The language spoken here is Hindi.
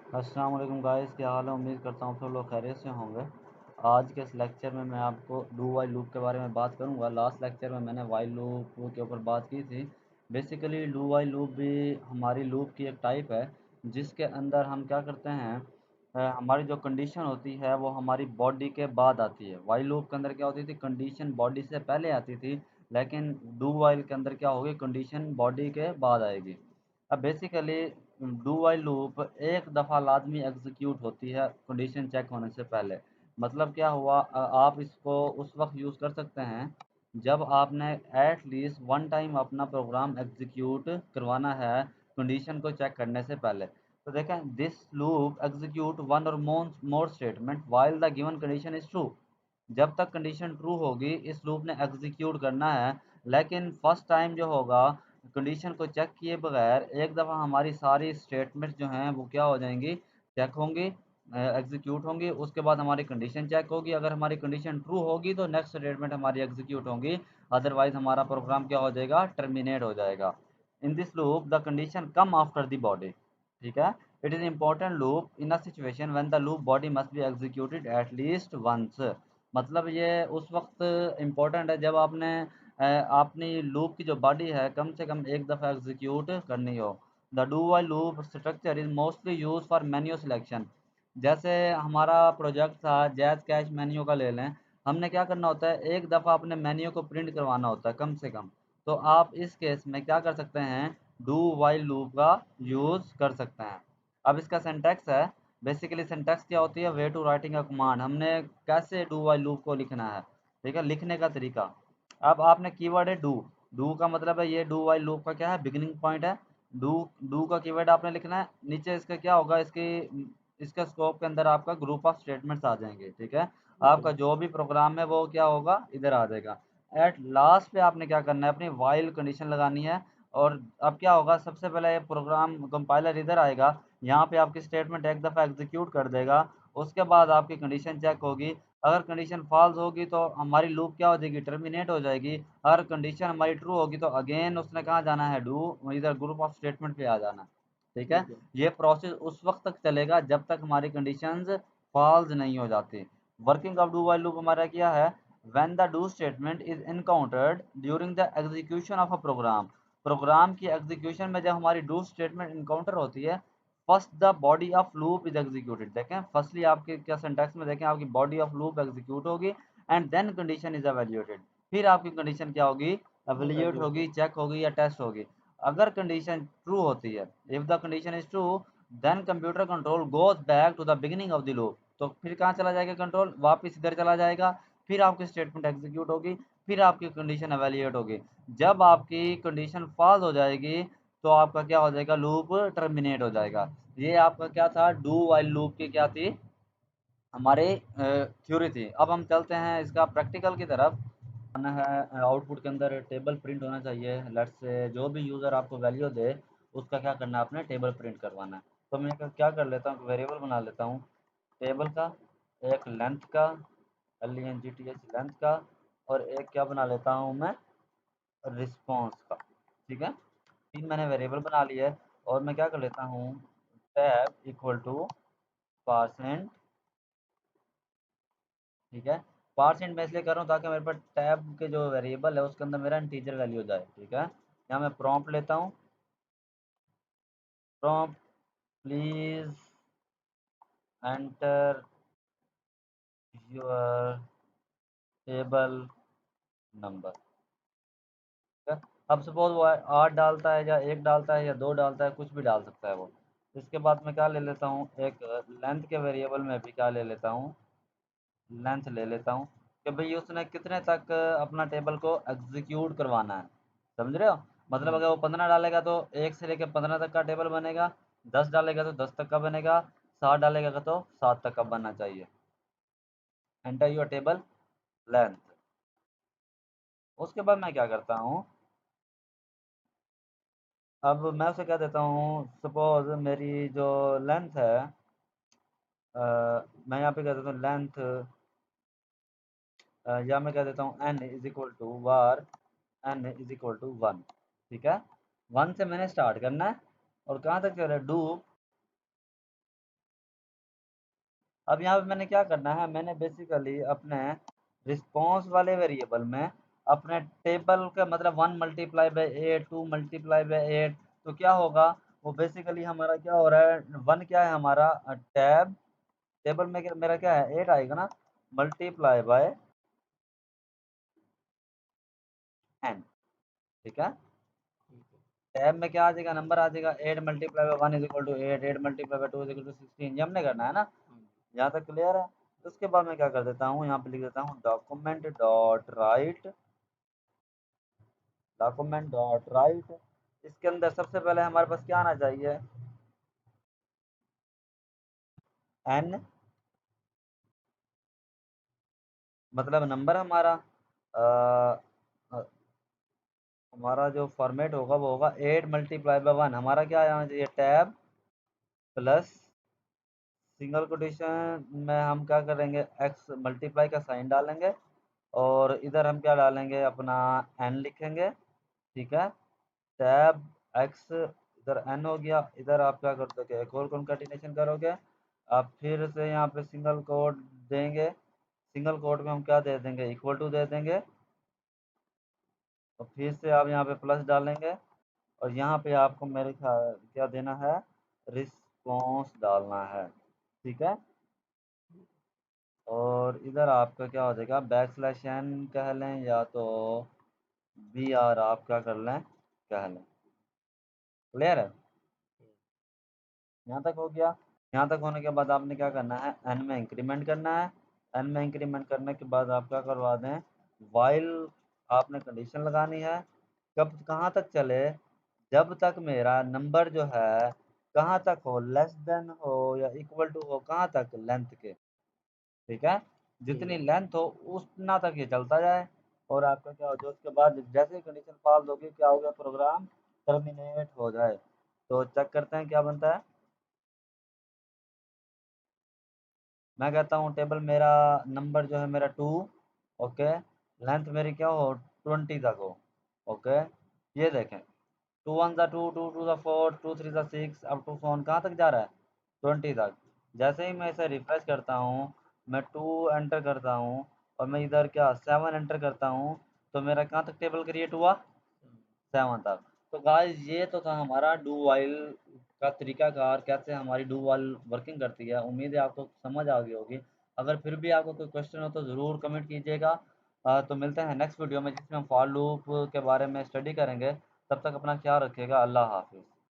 अस्सलाम वालेकुम गाइस, क्या हाल है। उम्मीद करता हूँ सब लोग खैरियत से होंगे। आज के इस लेक्चर में मैं आपको डू वाइल लूप के बारे में बात करूँगा। लास्ट लेक्चर में मैंने वाइल लूप के ऊपर बात की थी। बेसिकली डू वाइल लूप भी हमारी लूप की एक टाइप है, जिसके अंदर हम क्या करते हैं, हमारी जो कंडीशन होती है वो हमारी बॉडी के बाद आती है। वाइल लूप के अंदर क्या होती थी, कंडीशन बॉडी से पहले आती थी, लेकिन डू वाइल के अंदर क्या होगी, कंडीशन बॉडी के बाद आएगी। अब बेसिकली डू वाइल लूप एक दफ़ा लाजमी एग्जीक्यूट होती है कंडीशन चेक होने से पहले। मतलब क्या हुआ, आप इसको उस वक्त यूज़ कर सकते हैं जब आपने एट लीस्ट वन टाइम अपना प्रोग्राम एग्जीक्यूट करवाना है कंडीशन को चेक करने से पहले। तो देखें, this loop execute one or more statement while the given condition is true. जब तक कंडीशन ट्रू होगी इस लूप ने एग्जीक्यूट करना है। लेकिन फर्स्ट टाइम जो होगा, कंडीशन को चेक किए बगैर एक दफ़ा हमारी सारी स्टेटमेंट जो हैं वो क्या हो जाएंगी, चेक होंगी, एग्जीक्यूट होंगी। उसके बाद हमारी कंडीशन चेक होगी, अगर हमारी कंडीशन ट्रू होगी तो नेक्स्ट स्टेटमेंट हमारी एग्जीक्यूट होंगी, अदरवाइज हमारा प्रोग्राम क्या हो जाएगा, टर्मिनेट हो जाएगा। In this loop the condition come after the body. ठीक है। It is important loop in a situation when the loop body must be executed at least once. मतलब ये उस वक्त इम्पोर्टेंट है जब आपने अपनी लूप की जो बॉडी है कम से कम एक दफ़ा एग्जीक्यूट करनी हो। The do while loop structure is mostly use for menu selection. जैसे हमारा प्रोजेक्ट था जैज़ कैश मेन्यू का ले लें। हमने क्या करना होता है, एक दफ़ा अपने मेन्यू को प्रिंट करवाना होता है कम से कम। तो आप इस केस में क्या कर सकते हैं, डू वाइल लूप का यूज़ कर सकते हैं। अब इसका सिंटैक्स है, बेसिकली सिंटैक्स क्या होती है, way to writing a command, हमने कैसे डू वाइल लूप को लिखना है। ठीक है, लिखने का तरीका। अब आपने कीवर्ड है डू। डू का मतलब है, ये डू वाइल लूप का क्या है, बिगिनिंग पॉइंट है। डू डू का कीवर्ड आपने लिखना है। नीचे इसका क्या होगा, इसकी इसका स्कोप के अंदर आपका ग्रुप ऑफ स्टेटमेंट्स आ जाएंगे। ठीक है, आपका जो भी प्रोग्राम है वो क्या होगा, इधर आ जाएगा। एट लास्ट पे आपने क्या करना है, अपनी वाइल कंडीशन लगानी है। और अब क्या होगा, सबसे पहले ये प्रोग्राम कंपाइलर इधर आएगा, यहाँ पे आपकी स्टेटमेंट एक दफ़ा एग्जीक्यूट कर देगा। उसके बाद आपकी कंडीशन चेक होगी। अगर कंडीशन फॉल्स होगी तो हमारी लूप क्या हो जाएगी, टर्मिनेट हो जाएगी। अगर कंडीशन हमारी ट्रू होगी तो अगेन उसने कहाँ जाना है, डू इधर ग्रुप ऑफ स्टेटमेंट पे आ जाना है। ठीक है, ये प्रोसेस उस वक्त तक चलेगा जब तक हमारी कंडीशंस फॉल्स नहीं हो जाती। Working of do while loop हमारा क्या है, when the do statement is encountered during the execution of a program. Program की एग्जीक्यूशन में जब हमारी डू स्टेटमेंट इनकाउंटर होती है, first the body of loop is executed. देखें, फर्स्टली आपके क्या सिंटैक्स में देखें, आपकी बॉडी ऑफ लूप एग्जीक्यूट होगी and then condition is evaluated. फिर आपकी कंडीशन क्या होगी, एवेल्यूएट होगी, चेक होगी या टेस्ट होगी। अगर कंडीशन ट्रू होती है, if the condition is true, then computer control goes back to the beginning of the loop. तो फिर कहाँ चला जाएगा कंट्रोल, वापस इधर चला जाएगा। फिर आपकी स्टेटमेंट एग्जीक्यूट होगी, फिर आपकी कंडीशन एवेल्यूएट होगी। जब आपकी कंडीशन फॉल्स हो जाएगी तो आपका क्या हो जाएगा, लूप टर्मिनेट हो जाएगा। ये आपका क्या था, डू वाइल लूप की क्या थी, हमारे थ्योरी थी। अब हम चलते हैं इसका प्रैक्टिकल की तरफ। आना है, आउटपुट के अंदर टेबल प्रिंट होना चाहिए। लेट्स से जो भी यूज़र आपको वैल्यू दे उसका क्या करना है, आपने टेबल प्रिंट करवाना है। तो मैं क्या कर लेता हूँ, वेरिएबल बना लेता हूँ टेबल का, एक लेंथ का, LENGTH लेंथ का, और एक क्या बना लेता हूँ मैं, रिस्पॉन्स का। ठीक है, तीन मैंने वेरिएबल बना लिया है। और मैं क्या कर लेता हूँ, टैब इक्वल टू परसेंट। ठीक है, परसेंट मैं इसलिए कर रहा हूँ ताकि मेरे पास टैब के जो वेरिएबल है उसके अंदर मेरा इंटीजर वैल्यू जाए। ठीक है, यहाँ मैं प्रॉम्प्ट लेता हूँ, prompt please enter your table number. ठीक है, अब सपोज वो 8 डालता है या 1 डालता है या 2 डालता है, कुछ भी डाल सकता है वो। इसके बाद मैं क्या ले लेता हूँ, एक लेंथ के वेरिएबल में भी क्या ले लेता हूँ, लेंथ ले लेता हूँ कि भाई उसने कितने तक अपना टेबल को एग्जीक्यूट करवाना है। समझ रहे हो, मतलब अगर वो 15 डालेगा तो 1 से लेकर 15 तक का टेबल बनेगा, 10 डालेगा तो 10 तक का बनेगा, 7 डालेगा तो 7 तक का बनना चाहिए। Enter your table length. उसके बाद मैं क्या करता हूँ, अब मैं उसे क्या देता हूँ, सपोज मेरी जो लेंथ है, मैं यहाँ पे कह देता हूँ लेंथ, या मैं कह देता हूँ n is equal to four n is equal to 1। ठीक है, 1 से मैंने स्टार्ट करना है और कहाँ तक चल रहा है, डू अब यहाँ पे मैंने क्या करना है, मैंने बेसिकली अपने रिस्पॉन्स वाले वेरिएबल में अपने टेबल का मतलब 1 × 8 2 × 8 तो क्या होगा, वो बेसिकली हमारा क्या हो रहा है, 1 क्या है हमारा टैब, टेबल में मेरा क्या है 8 आएगा ना, मल्टीप्लाई बाय n, ठीक है। टैब में क्या आ जाएगा, नंबर आ जाएगा 8 × 1 = 8, 8 × 2 = 2 = 16, ये हमने करना है ना, यहाँ तक क्लियर है। तो उसके बाद मैं क्या कर देता हूँ, यहाँ पे लिख देता हूँ डॉक्यूमेंट डॉट राइट। इसके अंदर सबसे पहले हमारे पास क्या आना चाहिए, n, मतलब नंबर हमारा हमारा जो फॉर्मेट होगा वो होगा 8 × 1, हमारा क्या आना चाहिए टैब प्लस सिंगल कोटेशन में हम क्या करेंगे, x मल्टीप्लाई का साइन डालेंगे और इधर हम क्या डालेंगे अपना n लिखेंगे, ठीक है। टैब x, इधर n हो गया, इधर आप क्या कर दोगे एक और कॉन्केटिनेशन करोगे, आप फिर से यहाँ पे सिंगल कोट देंगे, सिंगल कोट में हम क्या दे देंगे इक्वल टू दे देंगे, और फिर से आप यहाँ पे प्लस डालेंगे और यहाँ पे आपको मेरे ख्याल क्या देना है, रिस्पॉन्स डालना है, ठीक है। और इधर आपका क्या हो जाएगा, बैकस्लैश n कह लें या तो br आप क्या कर लें कह लें, क्लियर है, यहाँ तक हो गया। यहाँ तक होने के बाद आपने क्या करना है, n में इंक्रीमेंट करना है, n में इंक्रीमेंट करने के बाद आप क्या करवा दें, वाइल आपने कंडीशन लगानी है, कब कहाँ तक चले, जब तक मेरा नंबर जो है कहाँ तक हो, लेस देन हो या इक्वल टू हो, कहाँ तक लेंथ के, ठीक है, जितनी लेंथ हो उतना तक ये चलता जाए। और आपका क्या हो जाए, उसके बाद जैसे ही कंडीशन पास होगी क्या हो गया, प्रोग्राम टर्मिनेट हो जाए। तो चेक करते हैं क्या बनता है। मैं कहता हूँ टेबल मेरा नंबर जो है मेरा 2, ओके, लेंथ मेरी क्या हो 20 तक हो, ओके। ये देखें 2 × 1 = 2, 2 × 2 = 4, 2 × 3 = 6, अब टू फोन कहाँ तक जा रहा है 20 तक। जैसे ही मैं इसे रिफ्रेश करता हूँ, मैं 2 एंटर करता हूँ और मैं इधर क्या 7 एंटर करता हूँ, तो मेरा कहाँ तक टेबल क्रिएट हुआ 7 तक। तो गाइस ये तो था हमारा डू वाइल का तरीकाकार, कैसे हमारी डू वाइल वर्किंग करती है। उम्मीद है आपको समझ आ गई होगी। अगर फिर भी आपको कोई क्वेश्चन हो तो ज़रूर कमेंट कीजिएगा। तो मिलते हैं नेक्स्ट वीडियो में जिसमें हम फॉर लूप के बारे में स्टडी करेंगे। तब तक अपना ख्याल रखिएगा। अल्लाह हाफिज़।